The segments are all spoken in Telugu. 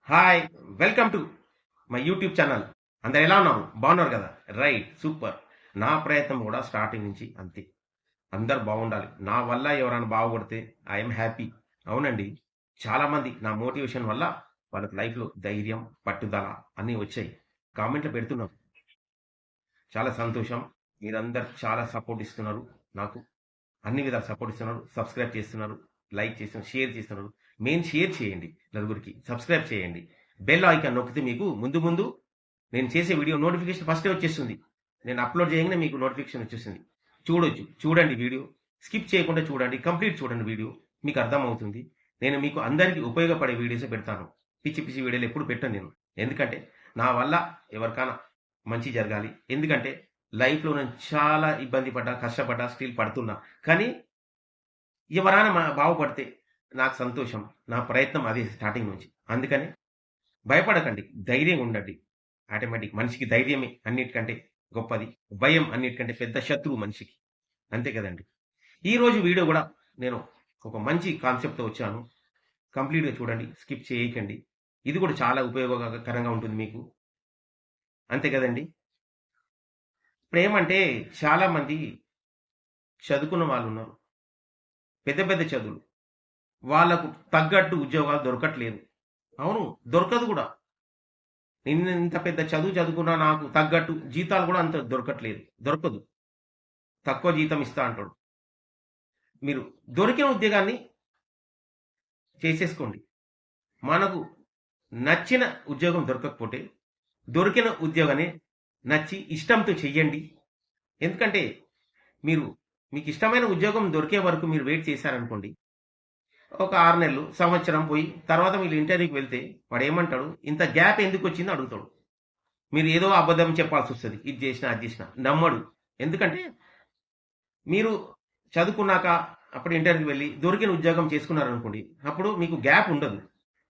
Hi! Welcome to my YouTube channel. అందరు ఎలా ఉన్నారు? బాగున్నారు కదా? రైట్. సూపర్. నా ప్రయత్నం కూడా స్టార్టింగ్ నుంచి అంతే. అందరూ బాగుండాలి. నా వల్ల ఎవరైనా బాగుపడితే ఐఎమ్ హ్యాపీ. అవునండి. చాలామంది నా మోటివేషన్ వల్ల వాళ్ళకి లైఫ్‌లో ధైర్యం, పట్టుదల అన్నీ వచ్చాయి. కామెంట్‌లో పెడుతున్నారు. చాలా సంతోషం. మీరందరూ చాలా సపోర్ట్ ఇస్తున్నారు నాకు. అన్ని విధాలు సపోర్ట్ ఇస్తున్నారు. సబ్స్క్రైబ్ చేస్తున్నారు. లైక్ చేస్తున్నారు. షేర్ చేస్తున్నారు. మెయిన్ షేర్ చేయండి నలుగురికి. సబ్స్క్రైబ్ చేయండి. బెల్ ఐకాన్ నొక్కితే మీకు ముందు ముందు నేను చేసే వీడియో నోటిఫికేషన్ ఫస్టే వచ్చేస్తుంది. నేను అప్లోడ్ చేయగానే మీకు నోటిఫికేషన్ వచ్చేస్తుంది. చూడొచ్చు. చూడండి వీడియో. స్కిప్ చేయకుండా చూడండి. కంప్లీట్ చూడండి వీడియో. మీకు అర్థమవుతుంది. నేను మీకు అందరికీ ఉపయోగపడే వీడియోసే పెడతాను. పిచ్చి పిచ్చి వీడియోలు ఎప్పుడు పెట్టను నేను. ఎందుకంటే నా వల్ల ఎవరికైనా మంచి జరగాలి. ఎందుకంటే లైఫ్‌లో నేను చాలా ఇబ్బంది పడ్డా, కష్టపడ్డా, స్టిల్ పడుతున్నా. కానీ ఎవరైనా బాగుపడితే నాకు సంతోషం. నా ప్రయత్నం అదే స్టార్టింగ్ నుంచి. అందుకని భయపడకండి. ధైర్యంగా ఉండండి. ఆటోమేటిక్ మనిషికి ధైర్యమే అన్నిటికంటే గొప్పది. భయం అన్నిటికంటే పెద్ద శత్రువు మనిషికి. అంతే కదండీ! ఈరోజు వీడియో గూడా నేను ఒక మంచి కాన్సెప్ట్‌తో వచ్చాను. కంప్లీట్‌గా చూడండి. స్కిప్ చేయకండి. ఇది కూడా చాలా ఉపయోగకరంగా ఉంటుంది మీకు. అంతే కదండీ! ఇప్పుడేమంటే చాలామంది చదువుకున్న వాళ్ళున్నారు. పెద్ద పెద్ద చదువులు. వాళ్ళకు తగ్గట్టు ఉద్యోగాలు దొరకట్లేదు. అవును. దొరకదు కూడా. ఇంత పెద్ద చదువు చదువుకున్నా నాకు తగ్గట్టు జీతాలు కూడా అంత దొరకట్లేదు. దొరకదు. తక్కువ జీతం ఇస్తా అంటాడు. మీరు దొరికిన ఉద్యోగాన్ని చేసేసుకోండి. మనకు నచ్చిన ఉద్యోగం దొరకకపోతే దొరికిన ఉద్యోగాన్ని నచ్చి ఇష్టంతో చెయ్యండి. ఎందుకంటే మీకు ఇష్టమైన ఉద్యోగం దొరికే వరకు మీరు వెయిట్ చేశారనుకోండి. ఒక 6 నెలలు, సంవత్సరం పోయి తర్వాత మీరు ఇంటర్వ్యూకి వెళ్తే వాడేమంటాడు? ఇంత గ్యాప్ ఎందుకొచ్చిందో అడుగుతాడు. మీరు ఏదో అబద్ధం చెప్పాల్సొస్తది. ఇది చేసినా, అది చేసినా. నమ్మడు. ఎందుకంటే మీరు చదువుకున్నాక అప్పుడు ఇంటర్వ్యూకి వెళ్ళి దొరికిన ఉద్యోగం చేసుకున్నారనుకోండి. అప్పుడు మీకు గ్యాప్ ఉండదు.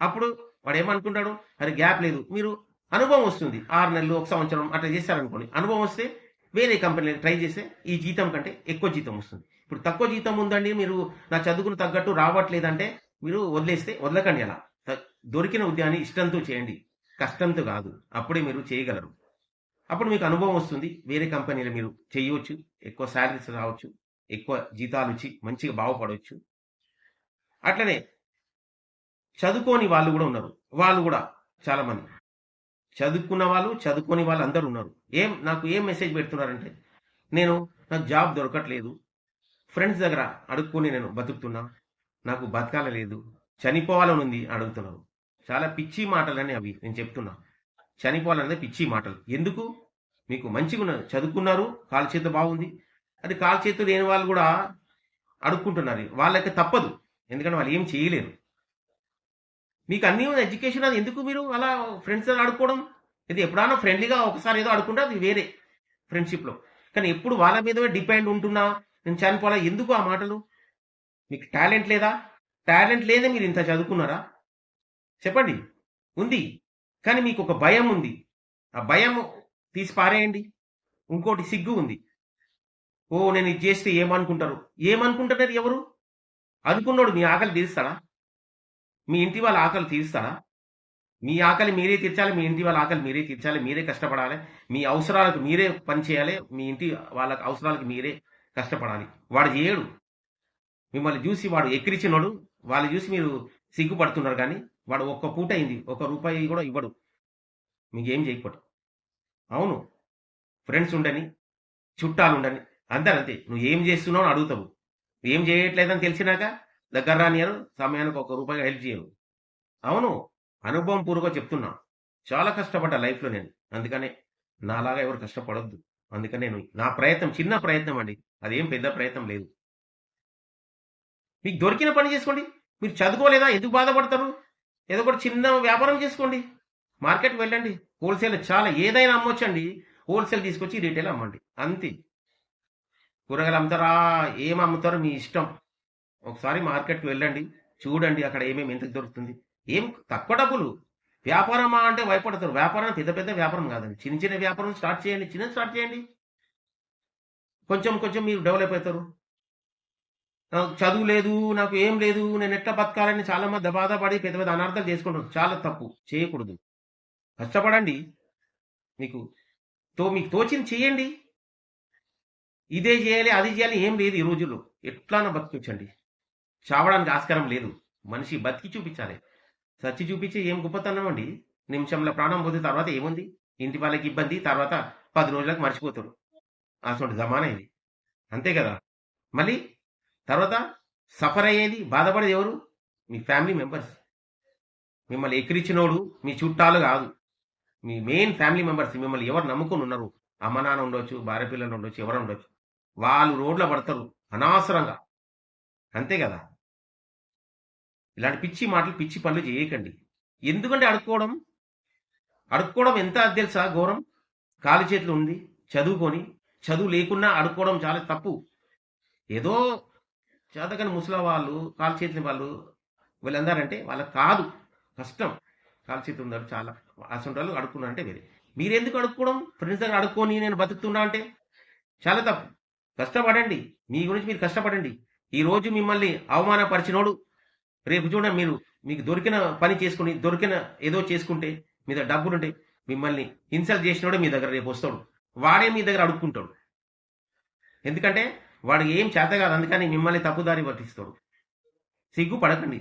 అప్పుడు వాడేమనుకుంటాడు? అరే గ్యాప్ లేదు. మీరు అనుభవం వస్తుంది. 6 నెలలు, 1 సంవత్సరం అట్లా చేశారనుకోండి. అనుభవం వస్తే వేరే కంపెనీలో ట్రై చేస్తే ఈ జీతం కంటే ఎక్కువ జీతం వస్తుంది. ఇప్పుడు తక్కువ జీతం ఉందండి, మీరు నా చదువుకుని తగ్గట్టు రావట్లేదంటే మీరు వదలకండి అలా. దొరికిన ఉద్యోగాన్ని ఇష్టంతో చేయండి. కష్టంతో కాదు. అప్పుడే మీరు చేయగలరు. అప్పుడు మీకు అనుభవం వస్తుంది. వేరే కంపెనీలో మీరు చేయవచ్చు. ఎక్కువ శాలరీస్ రావచ్చు. ఎక్కువ జీతాలు ఇచ్చి మంచిగా బాగుపడవచ్చు. అట్లనే చదువుకోని వాళ్ళు కూడా ఉన్నారు. వాళ్ళు కూడా చాలామంది చదువుకున్న వాళ్ళు, చదువుకోని వాళ్ళు అందరూ ఉన్నారు. నాకు ఏం మెసేజ్ పెడుతున్నారంటే, నాకు జాబ్ దొరకట్లేదు. ఫ్రెండ్స్ దగ్గర అడుక్కొని నేను బతుకుతున్నా. నాకు బతకాలలేదు. చనిపోవాలని ఉంది అడుగుతున్నారు. చాలా పిచ్చి మాటలని అవి నేను చెప్తున్నా. చనిపోవాలనేది పిచ్చి మాటలు. ఎందుకు? మీకు మంచిగా ఉన్నది. చదువుకున్నారు. కాలు చేతి బాగుంది. అది కాలు చేతులు లేని వాళ్ళు కూడా అడుక్కుంటున్నారు. వాళ్ళకి తప్పదు. ఎందుకంటే వాళ్ళు ఏం చేయలేరు. మీకు అన్నీ ఎడ్యుకేషన్ అది ఎందుకు మీరు అలా ఫ్రెండ్స్ అడుక్కోవడం? ఇది ఎప్పుడైనా ఫ్రెండ్లీగా ఒకసారి ఏదో అడుకుంటే అది వేరే ఫ్రెండ్షిప్లో. కానీ ఎప్పుడు వాళ్ళ మీదనే డిపెండ్ ఉంటున్నా, నేను చనిపోవాలా? ఎందుకు ఆ మాటలు? మీకు టాలెంట్ లేదా? టాలెంట్ లేదే మీరు ఇంత చదువుకున్నారా? చెప్పండి. ఉంది. కానీ మీకు ఒక భయం ఉంది. ఆ భయం తీసి పారేయండి. ఇంకోటి సిగ్గు ఉంది. ఓ నేను ఇది చేస్తే ఏమనుకుంటారు? ఏమనుకుంటున్నారు ఎవరు? అనుకున్నోడు మీ ఆకలి తీరుస్తాడా? మీ ఇంటి వాళ్ళ ఆకలి తీరుస్తాడా? మీ ఆకలి మీరే తీర్చాలి. మీ ఇంటి వాళ్ళ ఆకలి మీరే తీర్చాలి. మీరే కష్టపడాలి. మీ అవసరాలకు మీరే పని చేయాలి. మీ ఇంటి వాళ్ళ అవసరాలకు మీరే కష్టపడాలి. వాడు చేయడు. మిమ్మల్ని చూసి వాడు ఎక్కిరిచినోడు. వాళ్ళు చూసి మీరు సిగ్గుపడుతున్నారు. కానీ వాడు ఒక్క పూట అయింది. ఒక రూపాయి కూడా ఇవ్వడు. మీకేం చేయకపోవడం. అవును. ఫ్రెండ్స్ ఉండని, చుట్టాలు ఉండని, అందరంతే. నువ్వు ఏం చేస్తున్నావు అని అడుగుతావు. ఏం చేయట్లేదని తెలిసినాక దగ్గర రానియరు. సమయానికి ఒక రూపాయి హెల్ప్ చేయరు. అవును. అనుభవం పూర్వకంగా చెప్తున్నా. చాలా కష్టపడ్డా లైఫ్‌లో నేను. అందుకనే నాలాగా ఎవరు కష్టపడొద్దు. అందుకని నేను నా ప్రయత్నం చిన్న ప్రయత్నం అండి. అదేం పెద్ద ప్రయత్నం లేదు. మీకు దొరికిన పని చేసుకోండి. మీరు చదువుకోలేదా? ఎందుకు బాధపడతారు? ఏదో ఒకటి చిన్న వ్యాపారం చేసుకోండి. మార్కెట్‌కి వెళ్ళండి. హోల్‌సేల్ చాలా ఏదైనా అమ్మొచ్చండి. హోల్‌సేల్ తీసుకొచ్చి రిటైల్ అమ్మండి. అంతే. కూరగాయలు అమ్ముతారా? ఏం అమ్ముతారో మీ ఇష్టం. ఒకసారి మార్కెట్‌కి వెళ్ళండి. చూడండి అక్కడ ఏమేమి ఎంతకు దొరుకుతుంది. ఏం తక్కువ డబ్బులు. వ్యాపారమా అంటే భయపడతారు. వ్యాపారం పెద్ద పెద్ద వ్యాపారం కాదండి. చిన్న చిన్న వ్యాపారం స్టార్ట్ చేయండి. చిన్నది స్టార్ట్ చేయండి. కొంచెం కొంచెం మీరు డెవలప్ అవుతారు. నాకు చదువు లేదు, నాకు ఏం లేదు, నేను ఎట్లా బతకాలని చాలా మంది బాధపడి పెద్ద పెద్ద అనర్థాలు చేసుకుంటారు. చాలా తప్పు. చేయకూడదు. కష్టపడండి. మీకు మీకు తోచింది చేయండి. ఇదే చేయాలి, అది చేయాలి ఏం లేదు ఈ రోజుల్లో. ఎట్లానో బతికించండి. చావడానికి ఆస్కారం లేదు. మనిషి బతికి చూపించాలి. చచ్చి చూపించి ఏం గొప్పతనం అండి. నిమిషంలో ప్రాణం పోతే తర్వాత ఏముంది? ఇంటి వాళ్ళకి ఇబ్బంది, తర్వాత 10 రోజులకు మర్చిపోతారు. అసలు జమానా ఇది. అంతే కదా! మళ్ళీ తర్వాత సఫర్ అయ్యేది, బాధపడేది ఎవరు? మీ ఫ్యామిలీ మెంబర్స్. మిమ్మల్ని ఎక్కిరించినోడు మీ చుట్టాలు కాదు. మీ మెయిన్ ఫ్యామిలీ మెంబర్స్. మిమ్మల్ని ఎవరు నమ్ముకుని ఉన్నారు? అమ్మ నాన్న ఉండొచ్చు, భార్య పిల్లలు ఉండొచ్చు, ఎవరు ఉండొచ్చు. వాళ్ళు రోడ్ల పడతారు అనవసరంగా. అంతే కదా! ఇలాంటి పిచ్చి మాటలు, పిచ్చి పనులు చేయకండి. ఎందుకంటే అడుక్కోవడం ఎంత అది తెలుసా ఘోరం? కాలు చేతులు ఉంది చదువుకొని, చదువు లేకున్నా అడుక్కోవడం చాలా తప్పు. ఏదో చేతకాని ముసలి వాళ్ళు, కాలు చేతుల వాళ్ళు వీళ్ళందరంటే వాళ్ళకి కాదు, కష్టం. కాలు చేతులు ఉన్నారు చాలా, అసలు వాళ్ళు అడుక్కున్నా అంటే వేరే. మీరెందుకు అడుక్కోవడం? ఫ్రెండ్స్ దగ్గర అడుక్కొని నేను బతుకుతున్నా అంటే చాలా తప్పు. కష్టపడండి. మీ గురించి మీరు కష్టపడండి. ఈ రోజు మిమ్మల్ని అవమానపరిచినోడు రేపు చూడండి, మీకు దొరికిన పని చేసుకుని, దొరికిన ఏదో చేసుకుంటే, మీ దగ్గర డబ్బులుంటే, మిమ్మల్ని ఇన్సల్ట్ చేసినోడే మీ దగ్గర రేపు వస్తాడు. వాడే మీ దగ్గర అడుక్కుంటాడు. ఎందుకంటే వాడికి ఏం చేత కాదు, అందుకని మిమ్మల్ని తప్పుదారి పట్టిస్తాడు. సిగ్గుపడకండి.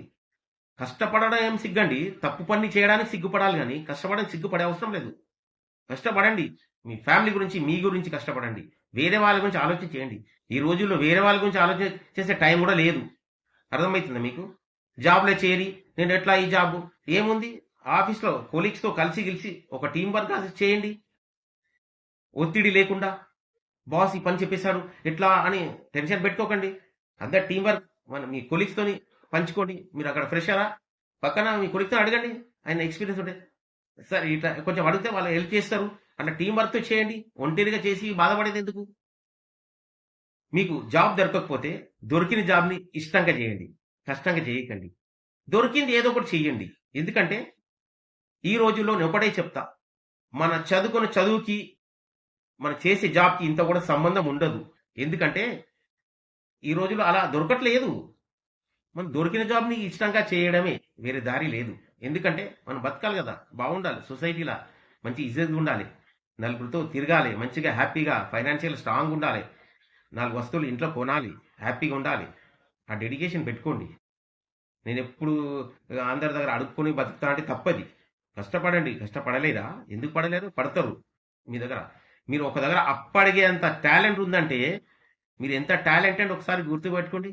కష్టపడడం ఏం సిగ్గండి? తప్పు పని చేయడానికి సిగ్గుపడాలి, కానీ కష్టపడడానికి సిగ్గుపడే అవసరం లేదు. కష్టపడండి. మీ ఫ్యామిలీ గురించి, మీ గురించి కష్టపడండి. వేరే వాళ్ళ గురించి ఆలోచన చేయండి. ఈ రోజుల్లో వేరే వాళ్ళ గురించి ఆలోచన చేసే టైం కూడా లేదు. అర్థమవుతుందా మీకు? జాబ్లో చేరి నేను ఎట్లా ఈ జాబ్ ఏముంది? ఆఫీస్లో కొలీగ్స్తో కలిసి గెలిచి ఒక టీం వర్క్ చేయండి. ఒత్తిడి లేకుండా బాస్ ఈ పని చెప్పేశాడు ఎట్లా అని టెన్షన్ పెట్టుకోకండి. అందరు టీం వర్క్ మీ కొలీగ్స్తోని పంచుకోండి. మీరు అక్కడ ఫ్రెషరా, పక్కన మీ కొలీగ్తో అడగండి, ఆయన ఎక్స్పీరియన్స్ ఉంటే సార్ ఇట్లా కొంచెం అడిగితే వాళ్ళు హెల్ప్ చేస్తారు. అట్లా టీం వర్క్తో చేయండి. ఒంటరిగా చేసి బాధపడేది ఎందుకు? మీకు జాబ్ దొరకకపోతే దొరికిన జాబ్ని ఇష్టంగా చేయండి, కష్టంగా చేయకండి. దొరికింది ఏదో ఒకటి చెయ్యండి. ఎందుకంటే ఈ రోజుల్లో నేను ఒకటే చెప్తా, మన చదువుకున్న చదువుకి మనం చేసే జాబ్కి ఇంత కూడా సంబంధం ఉండదు. ఎందుకంటే ఈ రోజుల్లో అలా దొరకట్లేదు. మనం దొరికిన జాబ్ని ఇష్టంగా చేయడమే, వేరే దారి లేదు. ఎందుకంటే మనం బతకాలి కదా, బాగుండాలి, సొసైటీలో మంచి ఇజ్జత్ ఉండాలి, నలుగురితో తిరగాలి, మంచిగా హ్యాపీగా ఫైనాన్షియల్ స్ట్రాంగ్ ఉండాలి, 4 వస్తువులు ఇంట్లో కొనాలి, హ్యాపీగా ఉండాలి. ఆ డెడికేషన్ పెట్టుకోండి. నేను ఎప్పుడు అందరి దగ్గర అడుక్కొని బతుకుతా అంటే తప్పది. కష్టపడండి. కష్టపడలేదా? ఎందుకు పడలేరు? పడతారు. మీ దగ్గర మీరు ఒక దగ్గర అప్పడిగే అంత టాలెంట్ ఉందంటే మీరు ఎంత టాలెంటెడ్ ఒకసారి గుర్తుపెట్టుకోండి.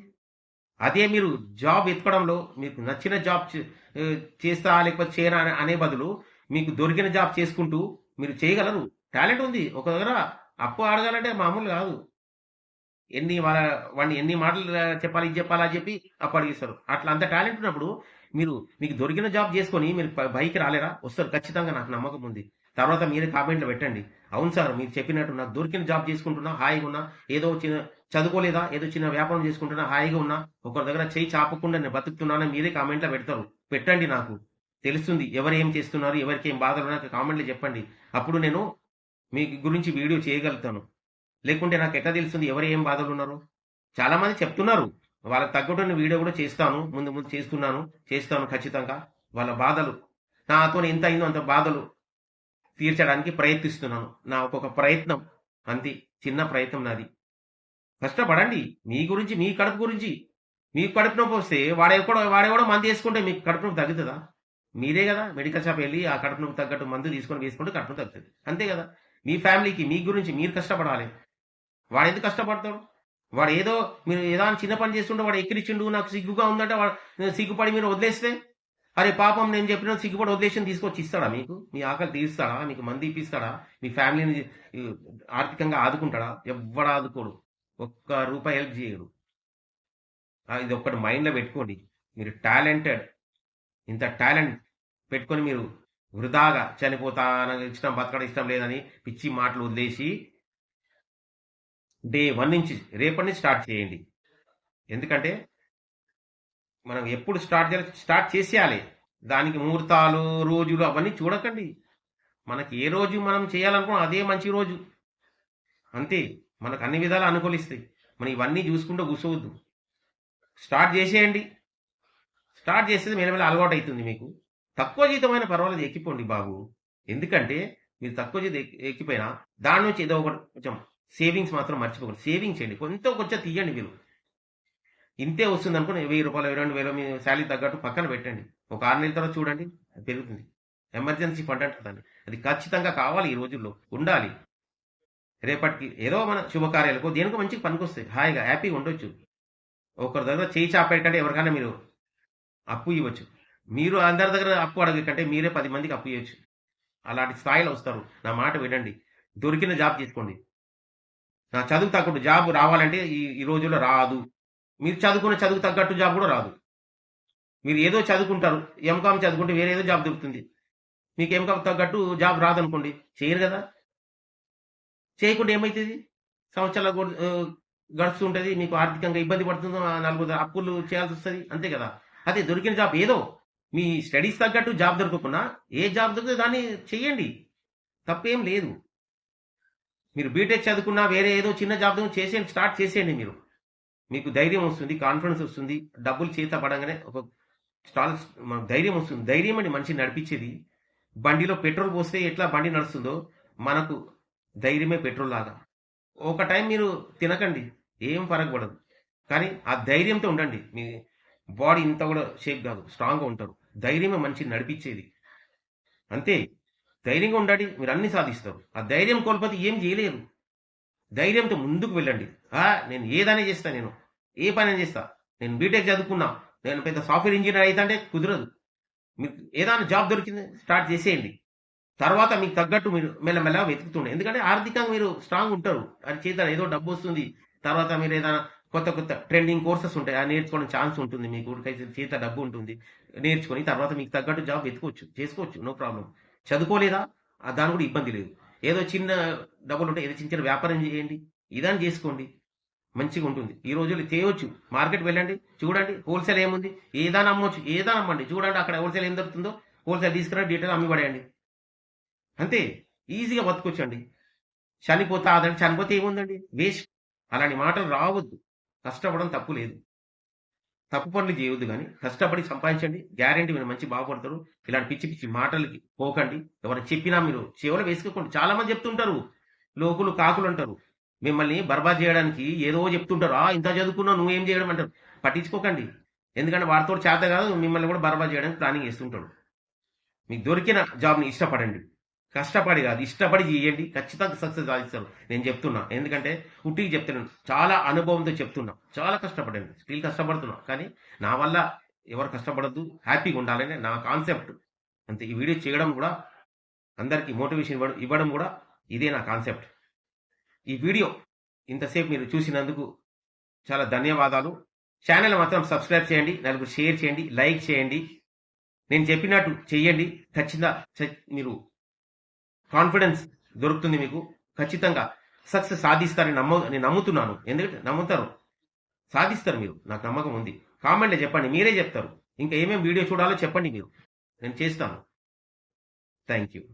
అదే మీరు జాబ్ ఎత్తుకోవడంలో మీకు నచ్చిన జాబ్ చేస్తా లేకపోతే చేయరా అనే బదులు మీకు దొరికిన జాబ్ చేసుకుంటూ మీరు చేయగలరు. టాలెంట్ ఉంది. ఒక దగ్గర అప్పు అడగాలంటే మామూలు కాదు. వాడిని ఎన్ని మాటలు చెప్పాలి, ఇది చెప్పాలా చెప్పి అప్పు అడిగిస్తారు. అట్లా అంత టాలెంట్ ఉన్నప్పుడు మీకు దొరికిన జాబ్ చేసుకొని మీరు పైకి రాలేరా? వస్తారు ఖచ్చితంగా, నాకు నమ్మకం ఉంది. తర్వాత మీరే కామెంట్లో పెట్టండి, అవును సార్ మీరు చెప్పినట్టు నాకు దొరికిన జాబ్ చేసుకుంటున్నా, హాయిగా ఉన్నా, ఏదో చిన్న చదువుకోలేదా, ఏదో చిన్న వ్యాపారం చేసుకుంటున్నా, హాయిగా ఉన్నా, ఒకరి దగ్గర చేయి చాపకుండా నేను బతుకుతున్నానని మీరే కామెంట్లో పెడతారు. పెట్టండి, నాకు తెలుస్తుంది ఎవరు ఏం చేస్తున్నారు, ఎవరికి ఏం బాధలు నాకు కామెంట్లో చెప్పండి. అప్పుడు నేను మీ గురించి వీడియో చేయగలుగుతాను. లేకుంటే నాకు ఎట్లా తెలుస్తుంది ఎవరు ఏం బాధలు ఉన్నారు? చాలా మంది చెప్తున్నారు, వాళ్ళకి తగ్గట్టు వీడియో కూడా చేస్తాను, ముందు చేస్తాను ఖచ్చితంగా. వాళ్ళ బాధలు నాతో ఎంత అయిందో అంత బాధలు తీర్చడానికి ప్రయత్నిస్తున్నాను. నా ఒక్కొక్క ప్రయత్నం అంతే, చిన్న ప్రయత్నం నాది. కష్టపడండి. మీ గురించి, మీ కడుపు గురించి. మీకు కడుపు నొప్పి వస్తే వాడెవడో మందు వేసుకుంటే మీకు కడుపు నొప్పి తగ్గుతుందా? మీరే కదా మెడికల్ షాప్ వెళ్ళి ఆ కడుపు నొప్పి తగ్గట్టు మందు వేసుకుంటే కడుపు నొప్పి తగ్గుతుంది. అంతే కదా? మీ ఫ్యామిలీకి, మీ గురించి మీరు కష్టపడాలి. వాడు ఎందుకు కష్టపడతాడు? వాడు ఏదో మీరు ఏదో చిన్న పని చేస్తుంటే వాడు ఎక్కిరిచ్చిండు, నాకు సిగ్గుగా ఉందంటే వాడు సిగ్గుపడి మీరు వదిలేస్తే, అరే పాపం నేను చెప్పిన సిగ్గుపడి వదిలేషన్ తీసుకొచ్చి ఇస్తాడా? మీకు మీ ఆకలి తీరుస్తాడా? మీకు మంది ఇప్పిస్తాడా? మీ ఫ్యామిలీని ఆర్థికంగా ఆదుకుంటాడా? ఎవ్వడు ఆదుకోడు. ₹1 హెల్ప్ చేయడు. ఇది ఒక్కటి మైండ్లో పెట్టుకోండి. మీరు టాలెంటెడ్. ఇంత టాలెంట్ పెట్టుకొని మీరు వృధాగా చనిపోతా, నాకు ఇష్టం బతకడం ఇష్టం లేదని పిచ్చి మాటలు వదిలేసి డే 1 నుంచి, రేపటి నుంచి స్టార్ట్ చేయండి. ఎందుకంటే మనం ఎప్పుడు స్టార్ట్ చేసేయాలి. దానికి ముహూర్తాలు, రోజులు అవన్నీ చూడకండి. మనకి ఏ రోజు మనం చేయాలనుకున్నాం అదే మంచి రోజు. అంతే. మనకు అన్ని విధాలు అనుకూలిస్తాయి. మనం ఇవన్నీ చూసుకుంటూ కూర్చోవద్దు. స్టార్ట్ చేసేయండి. స్టార్ట్ చేస్తే మెల్లమెల్ల అలవాటు అవుతుంది మీకు. తక్కువ జీతమైన పర్వాలేదు, ఎక్కిపోండి బాబు. ఎందుకంటే మీరు తక్కువ జీతం ఎక్కిపోయినా దాని నుంచి ఏదో ఒకటి కొంచెం సేవింగ్స్ మాత్రం మర్చిపోకండి. సేవింగ్ చేయండి, కొంచెం తీయండి. మీరు ఇంతే వస్తుంది అనుకుని 1000 రూపాయలు 2000 మీ శాలరీ తగ్గట్టు పక్కన పెట్టండి. ఒక 6 నెలల తర్వాత చూడండి, అది పెరుగుతుంది. ఎమర్జెన్సీ ఫండ్ అంటారు దాన్ని. అది ఖచ్చితంగా కావాలి, ఈ రోజుల్లో ఉండాలి. రేపటికి ఏదో మన శుభకార్యాలకు దేనికో మంచిగా పనికొస్తాయి. హాయిగా హ్యాపీగా ఉండొచ్చు. ఒకరి దగ్గర చేయి చాపేటంటే ఎవరికైనా మీరు అప్పు ఇవ్వచ్చు. మీరు అందరి దగ్గర అప్పు అడగకంటే మీరే 10 మందికి అప్పు ఇవ్వచ్చు. అలాంటి స్థాయిలో వస్తారు. నా మాట వినండి. దొరికిన జాబ్ తీసుకోండి. నా చదువు తగ్గట్టు జాబ్ రావాలంటే ఈ రోజుల్లో రాదు. మీరు చదువుకున్న చదువు తగ్గట్టు జాబ్ కూడా రాదు. మీరు ఏదో చదువుకుంటారు, ఎంకామ్ చదువుకుంటే వేరే ఏదో జాబ్ దొరుకుతుంది. మీకు ఎంకామ్ తగ్గట్టు జాబ్ రాదనుకోండి, చేయరు కదా. చేయకుండా ఏమవుతుంది? సంవత్సరాలు గడుస్తుంటుంది, మీకు ఆర్థికంగా ఇబ్బంది పడుతుందో, 4 అప్పులు చేయాల్సి వస్తుంది, అంతే కదా. అదే దొరికిన జాబ్ ఏదో మీ స్టడీస్ తగ్గట్టు జాబ్ దొరకకుండా ఏ జాబ్ దొరికితే దాన్ని చెయ్యండి, తప్పేం లేదు. మీరు బీటెక్ చదువుకున్నా వేరే ఏదో చిన్న జాబ్ చేసేయండి, స్టార్ట్ చేసేయండి. మీకు ధైర్యం వస్తుంది, కాన్ఫిడెన్స్ వస్తుంది. డబ్బులు చేత పడంగానే ఒక ధైర్యం వస్తుంది. ధైర్యం అండి మనిషిని నడిపించేది. బండిలో పెట్రోల్ పోస్తే ఎట్లా బండి నడుస్తుందో మనకు ధైర్యమే పెట్రోల్ లాగా. ఒక టైం మీరు తినకండి, ఏం ఫరక్ పడదు, కానీ ఆ ధైర్యంతో ఉండండి. మీ బాడీ ఇంత కూడా షేక్ కాదు, స్ట్రాంగ్గా ఉంటారు. ధైర్యమే మనిషిని నడిపించేది, అంతే. ధైర్యంగా ఉండండి, మీరు అన్ని సాధిస్తారు. ఆ ధైర్యం కోల్పోతే ఏం చేయలేరు. ధైర్యంతో ముందుకు వెళ్ళండి. నేను ఏదైనా చేస్తా, నేను ఏ పని చేస్తా. నేను బీటెక్ చదువుకున్నా, నేను పెద్ద సాఫ్ట్వేర్ ఇంజనీర్ అయితే అంటే కుదరదు. మీకు ఏదైనా జాబ్ దొరికింది స్టార్ట్ చేసేయండి. తర్వాత మీకు తగ్గట్టు మీరు మెల్లమెల్ల వెతుకుతుండే. ఎందుకంటే ఆర్థికంగా మీరు స్ట్రాంగ్ ఉంటారు. అది చేత ఏదో డబ్బు వస్తుంది. తర్వాత మీరు ఏదైనా కొత్త ట్రెండింగ్ కోర్సెస్ ఉంటాయి, అది నేర్చుకోవడం ఛాన్స్ ఉంటుంది. మీకు చేత డబ్బు ఉంటుంది, నేర్చుకొని తర్వాత మీకు తగ్గట్టు జాబ్ వెతుకోవచ్చు, చేసుకోవచ్చు, నో ప్రాబ్లం. చదువుకోలేదా, దాని కూడా ఇబ్బంది లేదు. ఏదో చిన్న డబ్బులు ఉంటాయి, ఏదో చిన్న వ్యాపారం చేయండి, ఇదాన్ని చేసుకోండి, మంచిగా ఉంటుంది. ఈ రోజుల్లో చేయవచ్చు. మార్కెట్ వెళ్ళండి, చూడండి హోల్సేల్ ఏముంది, ఏదైనా అమ్మవచ్చు, ఏదైనా అమ్మండి. చూడండి అక్కడ హోల్సేల్ ఏం దొరుకుతుందో హోల్సేల్ తీసుకురండి, డీటెయిల్ అమ్మి పడేయండి, అంతే. ఈజీగా బతుకొచ్చండి. చనిపోతా అదండి, చనిపోతే ఏముందండి, వేస్ట్. అలాంటి మాటలు రావద్దు. కష్టపడడం తప్పు లేదు, తప్పు పనులు చేయవద్దు, కానీ కష్టపడి సంపాదించండి. గ్యారెంటీ మీరు మంచి బాగుపడతారు. ఇలాంటి పిచ్చి పిచ్చి మాటలకి పోకండి. ఎవరు చెప్పినా మీరు చెవులు వేసుకోకండి. చాలా మంది చెప్తుంటారు, లోకులు కాకులు అంటారు, మిమ్మల్ని బర్బాద్ చేయడానికి ఏదో చెప్తుంటారు. ఇంత చదువుకున్నావు నువ్వేం చేయడం అంటారు. పట్టించుకోకండి, ఎందుకంటే వారితో చేత కాదు, మిమ్మల్ని కూడా బర్బాద్ చేయడానికి ప్లానింగ్ చేస్తుంటాడు. మీకు దొరికిన జాబ్ని ఇష్టపడండి, కష్టపడి కాదు, ఇష్టపడి చేయండి. ఖచ్చితంగా సక్సెస్ సాధిస్తారు, నేను చెప్తున్నా. ఎందుకంటే ఉట్టికి చెప్తున్నాను, చాలా అనుభవంతో చెప్తున్నా. చాలా కష్టపడండి, స్టిల్ కష్టపడుతున్నా, కానీ నా వల్ల ఎవరు కష్టపడద్దు, హ్యాపీగా ఉండాలని నా కాన్సెప్ట్, అంతే. ఈ వీడియో చేయడం కూడా అందరికీ మోటివేషన్ ఇవ్వడం కూడా ఇదే నా కాన్సెప్ట్. ఈ వీడియో ఇంతసేపు మీరు చూసినందుకు చాలా ధన్యవాదాలు. ఛానల్ మాత్రం సబ్స్క్రైబ్ చేయండి, నలుగురు షేర్ చేయండి, లైక్ చేయండి. నేను చెప్పినట్టు చెయ్యండి, ఖచ్చితంగా మీరు కాన్ఫిడెన్స్ దొరుకుతుంది. మీకు ఖచ్చితంగా సక్సెస్ సాధిస్తారని నేను నమ్ముతున్నాను. ఎందుకంటే నమ్ముతారు, సాధిస్తారు మీరు, నాకు నమ్మకం ఉంది. కామెంట్లో చెప్పండి, మీరే చెప్తారు. ఇంకా ఏమేమి వీడియో చూడాలో చెప్పండి, నేను చేస్తాను. Thank you.